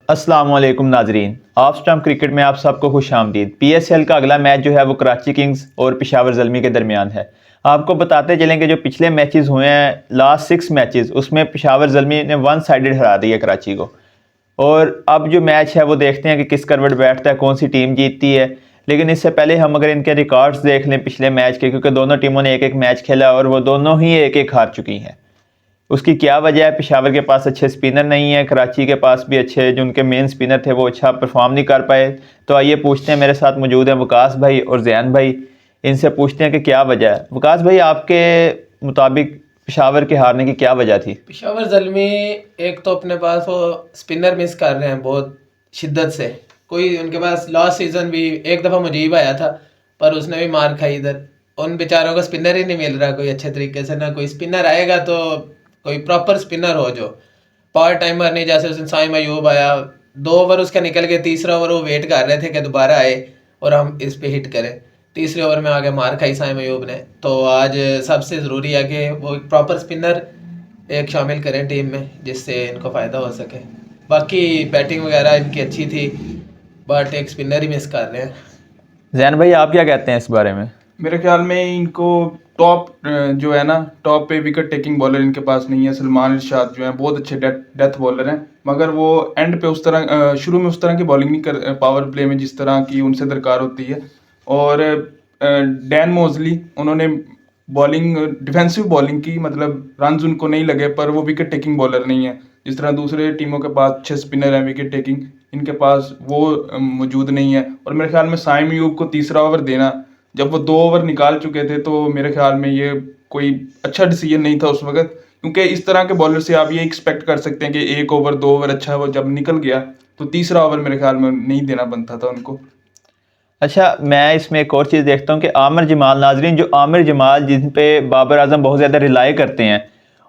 अस्सलाम वालेकुम नाजरीन, ऑफ स्टंप क्रिकेट में आप सबको खुश आमदीद। PSL का अगला मैच जो है वो कराची किंग्स और पेशावर ज़ल्मी के दरमियान है। आपको बताते चलें कि जो पिछले मैचेस हुए हैं, लास्ट 6 मैचेस, उसमें पेशावर ज़ल्मी ने 1 साइडेड हरा दिया कराची को। और अब जो मैच है वो देखते हैं कि किस करवट बैठता है, कौन सी टीम जीतती है। लेकिन इससे पहले हम अगर इनके रिकॉर्ड्स देख लें पिछले मैच के, क्योंकि दोनों टीमों ने एक एक मैच खेला और वो दोनों ही एक एक हार चुकी हैं। उसकी क्या वजह है? पेशावर के पास अच्छे स्पिनर नहीं है, कराची के पास भी अच्छे जो उनके मेन स्पिनर थे वो अच्छा परफॉर्म नहीं कर पाए। तो आइए पूछते हैं, मेरे साथ मौजूद हैं वकास भाई और ज़ैन भाई। इनसे पूछते हैं कि क्या वजह है। वकास भाई, आपके मुताबिक पेशावर के हारने की क्या वजह थी? पेशावर ज़ल्मी एक तो अपने पास वो स्पिनर मिस कर रहे हैं बहुत शिद्दत से। कोई उनके पास लास्ट सीजन भी एक दफ़ा मुजीब आया था पर उसने भी मार खाई इधर। उन बेचारों को स्पिनर ही नहीं मिल रहा कोई अच्छे तरीके से। ना कोई स्पिनर आएगा तो कोई प्रॉपर स्पिनर हो जो पावर टाइमर नहीं। जैसे उस दिन साइम अयूब आया, 2 ओवर उसका निकल गया, तीसरा ओवर वो वेट कर रहे थे कि दोबारा आए और हम इस पे हिट करें। तीसरे ओवर में आगे मार खाई साइम अयूब ने। तो आज सबसे ज़रूरी है कि वो एक प्रॉपर स्पिनर एक शामिल करें टीम में जिससे इनको फ़ायदा हो सके। बाकी बैटिंग वगैरह इनकी अच्छी थी बट एक स्पिनर ही मिस कर रहे हैं। ज़ैन भाई, आप क्या कहते हैं इस बारे में? मेरे ख्याल में इनको टॉप जो है ना, टॉप पे विकेट टेकिंग बॉलर इनके पास नहीं है। सलमान इरशाद जो है बहुत अच्छे डेथ बॉलर हैं, मगर वो एंड पे उस तरह शुरू में उस तरह की बॉलिंग नहीं कर पावर प्ले में जिस तरह की उनसे दरकार होती है। और डैन मोजली, उन्होंने बॉलिंग डिफेंसिव बॉलिंग की, मतलब रन्स उनको नहीं लगे, पर वो विकेट टेकिंग बॉलर नहीं है। जिस तरह दूसरे टीमों के पास अच्छे स्पिनर हैं विकेट टेकिंग, इनके पास वो मौजूद नहीं है। और मेरे ख्याल में साइम अयूब को तीसरा ओवर देना, जब वो 2 ओवर निकाल चुके थे, तो मेरे ख्याल में ये कोई अच्छा डिसीजन नहीं था उस वक्त। क्योंकि इस तरह के बॉलर से आप ये एक्सपेक्ट कर सकते हैं कि 1 ओवर 2 ओवर अच्छा वो जब निकल गया तो तीसरा ओवर मेरे ख्याल में नहीं देना बनता था उनको। अच्छा, मैं इसमें एक और चीज़ देखता हूँ कि आमिर जमाल, नाजरीन, जो आमिर जमाल जिन पे बाबर आजम बहुत ज़्यादा रिलाई करते हैं,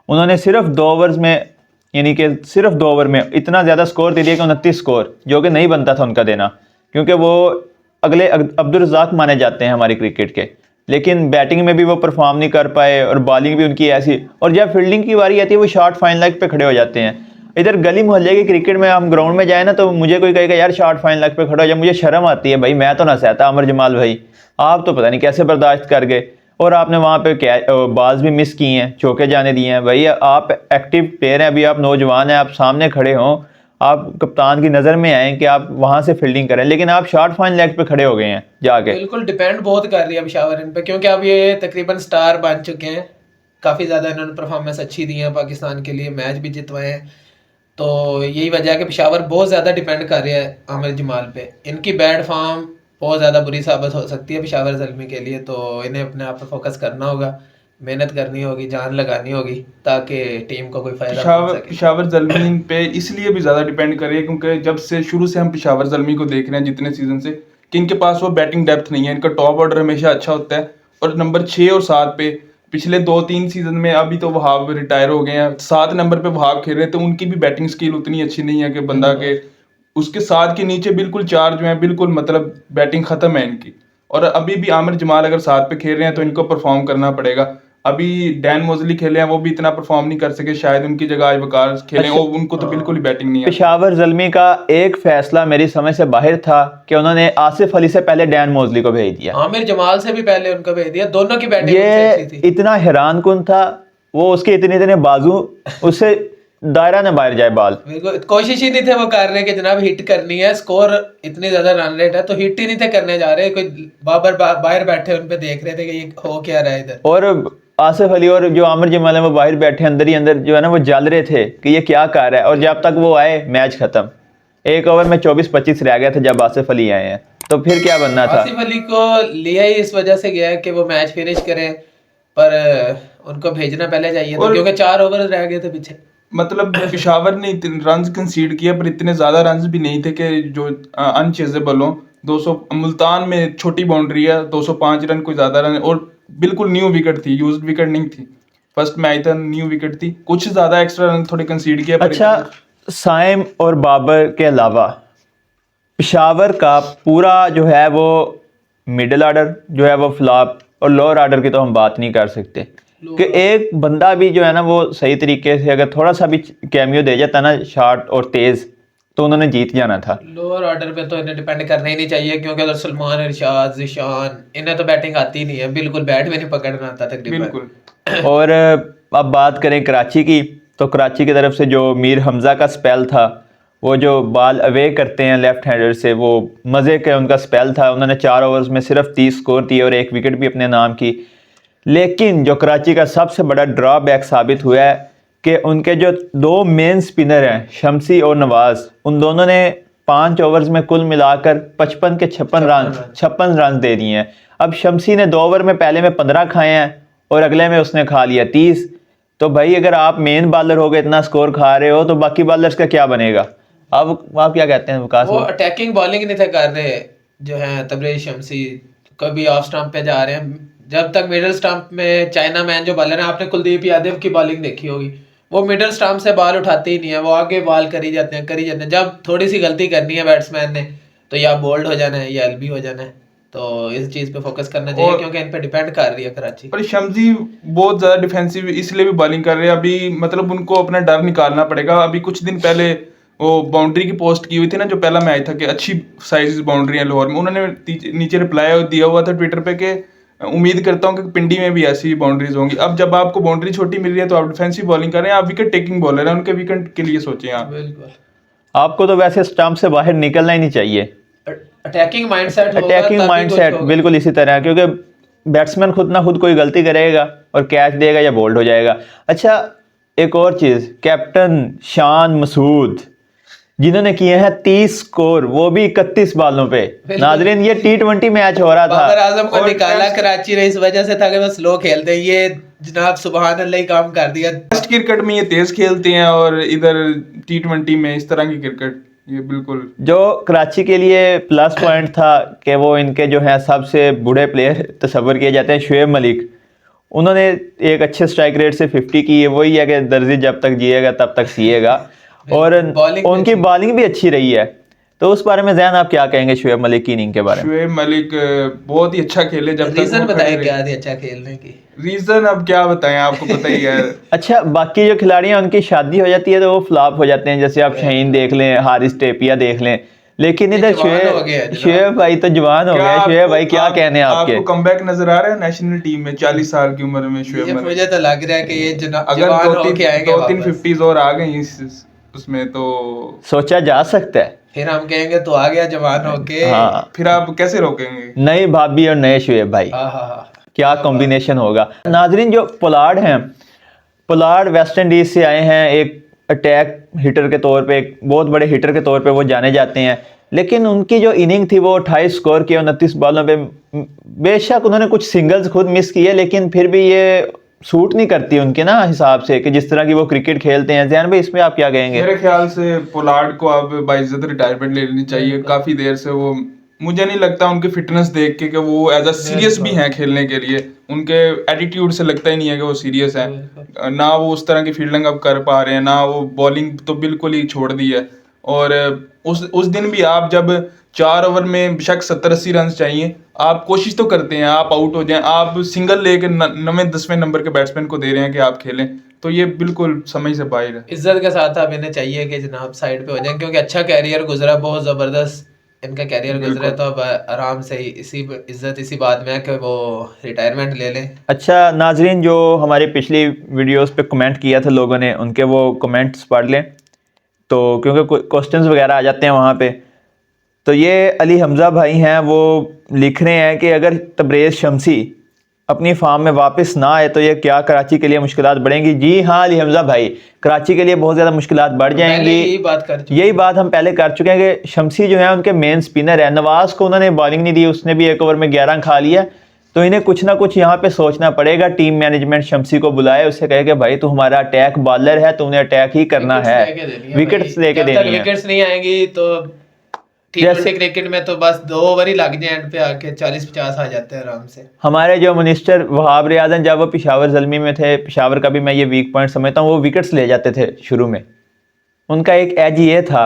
उन्होंने सिर्फ 2 ओवर्स में, यानी कि सिर्फ 2 ओवर में इतना ज़्यादा स्कोर दे दिया कि 29 स्कोर, जो कि नहीं बनता था उनका देना, क्योंकि वो अगले अब्दुल रज़ाक माने जाते हैं हमारी क्रिकेट के। लेकिन बैटिंग में भी वो परफॉर्म नहीं कर पाए और बॉलिंग भी उनकी ऐसी, और जब फील्डिंग की बारी आती है वो शॉर्ट फाइन लेग पे खड़े हो जाते हैं। इधर गली मोहल्ले की क्रिकेट में हम ग्राउंड में जाए ना, तो मुझे कोई कहेगा यार शॉर्ट फाइन लेग पे खड़ा हो जाए, मुझे शर्म आती है भाई, मैं तो ना सहता। आमिर जमाल भाई, आप तो पता नहीं कैसे बर्दाश्त कर गए। और आपने वहाँ पे बॉल्स भी मिस की हैं, चौके जाने दिए हैं। भाई आप एक्टिव प्लेयर हैं, अभी आप नौजवान हैं, आप सामने खड़े हों, आप कप्तान की नज़र में आए कि आप वहाँ से फील्डिंग करें, लेकिन आप शॉर्ट फाइन लेग पे खड़े हो गए हैं जाके। बिल्कुल डिपेंड बहुत कर रही है पेशावर इन पे, क्योंकि अब ये तकरीबन स्टार बन चुके हैं। काफ़ी ज़्यादा इन्होंने परफॉर्मेंस अच्छी दी है, पाकिस्तान के लिए मैच भी जितवाए हैं। तो यही वजह है कि पेशावर बहुत ज़्यादा डिपेंड कर रही है आमिर जमाल पे। इनकी बैड फॉर्म बहुत ज़्यादा बुरी साबित हो सकती है पेशावर ज़ल्मी के लिए। तो इन्हें अपने आप पर फोकस करना होगा, मेहनत करनी होगी, जान लगानी होगी, ताकि टीम को कोई फ़ायदा मिल सके। पेशावर ज़ल्मी पे इसलिए भी ज़्यादा डिपेंड कर रही है क्योंकि जब से शुरू से हम पेशावर ज़ल्मी को देख रहे हैं जितने सीजन से, कि इनके पास वो बैटिंग डेप्थ नहीं है। इनका टॉप ऑर्डर हमेशा अच्छा होता है और नंबर 6 और 7 पे पिछले 2-3 सीजन में, अभी तो वहाब रिटायर हो गए हैं, 7 नंबर पे वहाब खेल रहे थे, उनकी भी बैटिंग स्किल उतनी अच्छी नहीं है कि बंदा के उसके 7 के नीचे बिल्कुल 4 जो है बिल्कुल मतलब बैटिंग खत्म है इनकी। और अभी भी आमिर जमाल अगर 7 पे खेल रहे हैं तो इनको परफॉर्म करना पड़ेगा। अभी डैन मोजली खेले हैं, वो भी इतना परफॉर्म नहीं कर सके, शायद उनकी जगह आज वकार खेले। अच्छा, उनको तो बिल्कुल ही बैटिंग नहीं है। पेशावर ज़ल्मी का एक फैसला मेरी समझ से बाहर था कि उन्होंने आसिफ अली से पहले डैन मोजली को भेज दिया। आमिर जमाल से भी पहले उनको भेज दिया, दोनों की बैटिंग ये अच्छी थी। इतना हैरान कुन था, वो उसके इतने इतने बाजू, उससे दायरा न बाहर जाए बाल। कोशिश ही नहीं थे वो कर रहे कि जनाब हिट करनी है, स्कोर इतनी ज्यादा रन रेट है तो हिट ही नहीं थे करने जा रहे। कोई बाबर बाहर बैठे उन पे देख रहे थे कि ये हो क्या रहा है इधर। और आसिफ अली और जो आमिर जमाल है वो बाहर बैठे अंदर ही अंदर जो है ना वो जल रहे थे कि ये क्या कर रहा है। और जब तक वो आए मैच खत्म, 1 ओवर में 24-25 रह गया था जब आसिफ अली आए हैं, तो फिर क्या बनना था? आसिफ अली को लिया ही इस वजह से गया कि वो मैच फिनिश करें, पर उनको भेजना पहले चाहिए था क्योंकि 4 ओवर रह गए थे पीछे। मतलब पेशावर ने रन्स कंसीड किया पर इतने ज्यादा रन्स भी नहीं थे कि जो अनचेजेबल हो। 200 मुल्तान में छोटी बाउंड्री है, 205 रन कोई ज्यादा रन, और बिल्कुल न्यू विकेट थी, यूज्ड विकेट नहीं थी। फर्स्ट मैच था, न्यू विकेट थी, कुछ ज्यादा एक्स्ट्रा रन थोड़े कंसीड किया। अच्छा, साइम और बाबर के अलावा पेशावर का पूरा जो है वो मिडिल आर्डर जो है वो फ्लॉप, और लोअर आर्डर की तो हम बात नहीं कर सकते कि एक बंदा भी जो है ना वो सही तरीके से अगर थोड़ा सा भी कैमियो दे जाता ना शॉट और तेज़, तो उन्होंने जीत जाना था। लोअर ऑर्डर पे तो इन्हें डिपेंड करना ही नहीं चाहिए, क्योंकि अगर सलमान, इरशाद, जिशान, इन्हें तो बैटिंग आती ही नहीं है, बिल्कुल बैट भी नहीं पकड़ना आता तकरीबन। बिल्कुल। और अब बात करें कराची की, तो कराची की तरफ से जो मीर हमज़ा का स्पेल था, वो जो बॉल अवे करते हैं लेफ्ट हैंडर से, वो मज़े का उनका स्पेल था। उन्होंने 4 ओवर्स में सिर्फ 30 स्कोर दिए और 1 विकेट भी अपने नाम की। लेकिन जो कराची का सबसे बड़ा ड्रॉबैक साबित हुआ है कि उनके जो 2 मेन स्पिनर हैं, शमसी और नवाज, उन दोनों ने 5 ओवर्स में कुल मिलाकर 55 के 56 रन दे दिए हैं। अब शमसी ने 2 ओवर में पहले में 15 खाए हैं और अगले में उसने खा लिया 30। तो भाई अगर आप मेन बॉलर हो गए, इतना स्कोर खा रहे हो, तो बाकी बॉलर्स का क्या बनेगा? अब आप क्या कहते हैं विकास? वो अटैकिंग बॉलिंग नहीं थे कर रहे जो है तबरेज शमसी, कभी ऑफ स्टंप पे जा रहे हैं। जब तक मिडिल स्टंप में चाइना मैन जो बॉलर है, आपने कुलदीप यादव की बॉलिंग देखी होगी, वो मिडिल स्टंप से बॉल उठाते ही नहीं है, वो आगे बॉल करी जाते हैं। जब थोड़ी सी गलती करनी है बैट्समैन ने, तो या बोल्ड हो जाना है या एलबी हो जाना है। तो इस चीज पे फोकस करना चाहिए, क्योंकि इन पे डिपेंड कर रही है कराची। पर शमसी बहुत ज्यादा डिफेंसिव इसलिए भी बॉलिंग कर रहे हैं अभी, मतलब उनको अपना डर निकालना पड़ेगा। अभी कुछ दिन पहले वो बाउंड्री की पोस्ट की हुई थी ना, जो पहला मैच था, कि अच्छी साइज बाउंड्री है लाहौर में, उन्होंने नीचे रिप्लाई दिया हुआ था ट्विटर पे कि उम्मीद करता हूँ कि पिंडी में भी ऐसी बाउंड्रीज होंगी। अब जब आपको बाउंड्री छोटी मिल रही है तो आप डिफेंसिव बॉलिंग कर रहे हैं, आप विकेट टेकिंग बॉलर हैं, उनके विकेट के लिए सोचें आप। बिल्कुल। आपको तो वैसे स्टंप से बाहर निकलना ही नहीं चाहिए। अटैकिंग माइंडसेट होगा, अटैकिंग तभी माइंडसेट कुछ होगा। बिल्कुल इसी तरह है, क्योंकि बैट्समैन खुद ना खुद कोई गलती करेगा और कैच देगा या बोल्ड हो जाएगा। अच्छा, एक और चीज़, कैप्टन शान मसूद जिन्होंने किए हैं 30 स्कोर, वो भी 31 बालों पे। नाजरीन, ये T20 मैच हो रहा बाबर था आजम को निकाला कराची ने इस वजह से था कि बस स्लो खेलते हैं, ये जनाब सुबहान अल्लाह ही काम कर दिया। टेस्ट क्रिकेट में ये तेज खेलते हैं और इधर T20 में इस तरह की क्रिकेट, ये बिल्कुल। जो कराची के लिए प्लस पॉइंट था कि वो इनके जो है सबसे बूढ़े प्लेयर तस्वर किए जाते हैं, शुएब मलिक। उन्होंने एक अच्छे स्ट्राइक रेट से 50 की है। वही है कि दर्जी जब तक जिएगा तब तक सिएगा। और उनकी बॉलिंग भी अच्छी रही है। तो उस बारे में जैन आप क्या कहेंगे शुएब मलिक की इनिंग के बारे में? शुएब मलिक बहुत ही अच्छा खेले। जब तक रीजन बताएं क्या थी अच्छा खेलने की? रीजन अब क्या बताएं, आपको पता ही है। अच्छा, बाकी जो खिलाड़ी हैं उनकी शादी हो जाती है तो वो फ्लॉप हो जाते हैं, जैसे आप शाहीन देख लें, हारिस टेपिया देख लें। लेकिन इधर शुएब भाई तो जवान हो गया। शुएब भाई क्या कहने आपके? आपको कमबैक नजर आ रहा है नेशनल टीम में 40 साल की उम्र में शुएब मलिक? मुझे तो लग रहा है कि ये अगर दो तीन 50s और आ गई उसमें तो सोचा जा सकता है। फिर हम कहेंगे तो आ गया जवान होके। हाँ, फिर आप कैसे रोकेंगे? नई भाभी और नए शुएब भाई, क्या कॉम्बिनेशन होगा। नाजरीन, जो पोलार्ड हैं, पोलार्ड वेस्ट इंडीज से आए हैं। एक अटैक हिटर के तौर पे, एक बहुत बड़े हिटर के तौर पे वो जाने जाते हैं। लेकिन उनकी जो इनिंग थी वो 28 स्कोर किए 29 बॉलों पे। बेशक उन्होंने कुछ सिंगल्स खुद मिस किए, लेकिन फिर भी ये सूट नहीं करती उनके ना हिसाब से कि जिस तरह की वो क्रिकेट खेलते हैं। जैन भाई, इसमें आप क्या कहेंगे? मेरे ख्याल से पोलार्ड को अब बाइज्जत रिटायरमेंट ले लेनी चाहिए। काफी देर से वो, मुझे नहीं लगता उनकी फिटनेस देख के कि वो एज अ सीरियस भी हैं खेलने के लिए। उनके एटीट्यूड से लगता ही नहीं है कि वो सीरियस हैं। ना वो उस तरह की फील्डिंग अब कर पा रहे हैं, ना वो बॉलिंग तो बिल्कुल ही छोड़ दी है। और उस दिन भी आप जब 4 ओवर में बेशक 70-80 रन चाहिए, आप कोशिश तो करते हैं आप आउट हो जाएं। आप सिंगल लेके 9वें-10वें नंबर के बैट्समैन को दे रहे हैं कि आप खेलें, तो ये बिल्कुल समझ से बाहर है। इज्जत के साथ अब इन्हें चाहिए कि जनाब साइड पे हो जाएं, क्योंकि अच्छा कैरियर गुजरा, बहुत जबरदस्त इनका कैरियर गुजरा। तो अब आराम से इसी इज्जत इसी बात में है कि वो रिटायरमेंट ले लें। अच्छा नाजरीन, जो हमारी पिछली वीडियोस पे कमेंट किया था लोगों ने, उनके वो कमेंट्स पढ़ लें, तो क्योंकि क्वेश्चंस वगैरह आ जाते हैं वहाँ पे। तो ये अली हमज़ा भाई हैं, वो लिख रहे हैं कि अगर तबरेज़ शमसी अपनी फार्म में वापस ना आए तो ये क्या कराची के लिए मुश्किलात बढ़ेंगी? जी हाँ अली हमज़ा भाई, कराची के लिए बहुत ज़्यादा मुश्किलात बढ़ जाएंगी। यही बात हम पहले कर चुके हैं कि शमसी जो है उनके मेन स्पिनर है। नवाज को उन्होंने बॉलिंग नहीं दी, उसने भी 1 ओवर में 11 खा लिया। तो इन्हें कुछ ना कुछ यहाँ पे सोचना पड़ेगा। टीम मैनेजमेंट शमसी को बुलाए, उससे कहे कि भाई तू हमारा अटैक बॉलर है, तूने अटैक ही करना है, विकेट्स लेके देनी है। विकेट्स नहीं आएंगी तो T20 क्रिकेट में तो बस 2 ओवर ही लग जाए, एंड पे आके 40-50 आ जाते हैं आराम से। हमारे जो मिनिस्टर वहाब रियाज हैं, जब वो पेशावर ज़ल्मी में थे, पेशावर का भी मैं ये वीक पॉइंट समझता हूँ, वो विकेट्स ले जाते थे शुरू में। उनका एक एज ये था,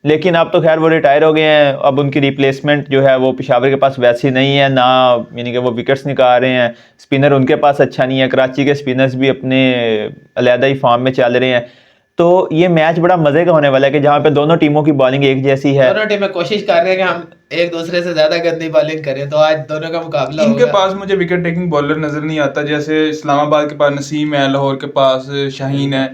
लेकिन अब तो खैर वो रिटायर हो गए हैं। अब उनकी रिप्लेसमेंट जो है वो पेशावर के पास वैसी नहीं है ना, यानी कि वो विकेट्स निकाल रहे हैं। स्पिनर उनके पास अच्छा नहीं है, कराची के स्पिनर्स भी अपने अलहदा ही फॉर्म में चल रहे हैं। तो ये मैच बड़ा मजे का होने वाला है कि जहाँ पे दोनों टीमों की बॉलिंग एक जैसी है। दोनों टीमें कोशिश कर रहे हैं कि हम एक दूसरे से ज्यादा गंदी बॉलिंग करें, तो आज दोनों का मुकाबला इनके होगा। पास मुझे विकेट टेकिंग बॉलर नजर नहीं आता। जैसे इस्लामाबाद के पास नसीम है, लाहौर के पास शाहीन है,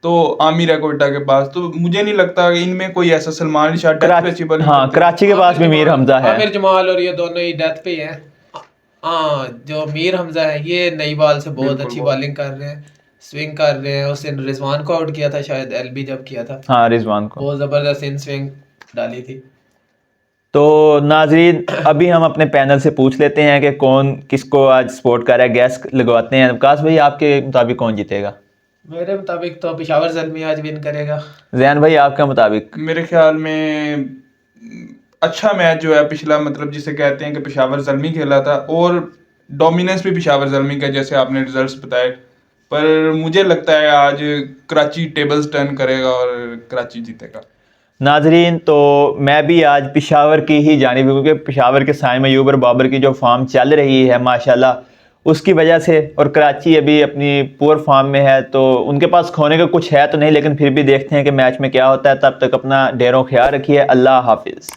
तो आमिर है कोयटा के पास। तो मुझे नहीं लगता कि इनमें कोई ऐसा सलमान अली शाह डेथ पे अच्छी बॉलिंग हाँ, करते हैं। कराची के पास भी मीर हमजा है। आमिर जमाल और ये दोनों ही डेथ पे ही हैं। हाँ, जो मीर हमजा है ये नई बॉल से बहुत अच्छी बॉलिंग कर रहे हैं, स्विंग कर रहे हैं। उस दिन रिजवान को आउट किया था शायद, एलबी जब किया था, हाँ, रिजवान को बहुत जबरदस्त इन स्विंग डाली थी। तो नाजरीन, अभी हम अपने पैनल से पूछ लेते हैं कि कौन किसको आज सपोर्ट कर रहा है, गैस लगवाते हैं। विकास भाई, आपके मुताबिक कौन जीतेगा? मेरे मुताबिक तो पेशावर ज़ल्मी आज विन करेगा। जैन भाई, आपके मुताबिक? मेरे ख्याल में अच्छा मैच जो है पिछला, मतलब जिसे कहते हैं कि पेशावर ज़ल्मी खेला था, और डोमिनेंस भी पेशावर ज़ल्मी का जैसे आपने रिजल्ट्स बताए। पर मुझे लगता है आज कराची टेबल्स टर्न करेगा और कराची जीतेगा। नाजरीन, तो मैं भी आज पेशावर की ही जानिब, क्योंकि पेशावर के साइम अयूब और बाबर की जो फॉर्म चल रही है माशाल्लाह, उसकी वजह से, और कराची अभी अपनी पुअर फॉर्म में है, तो उनके पास खोने का कुछ है तो नहीं, लेकिन फिर भी देखते हैं कि मैच में क्या होता है। तब तक अपना ढेरों ख्याल रखिए। अल्लाह हाफिज़।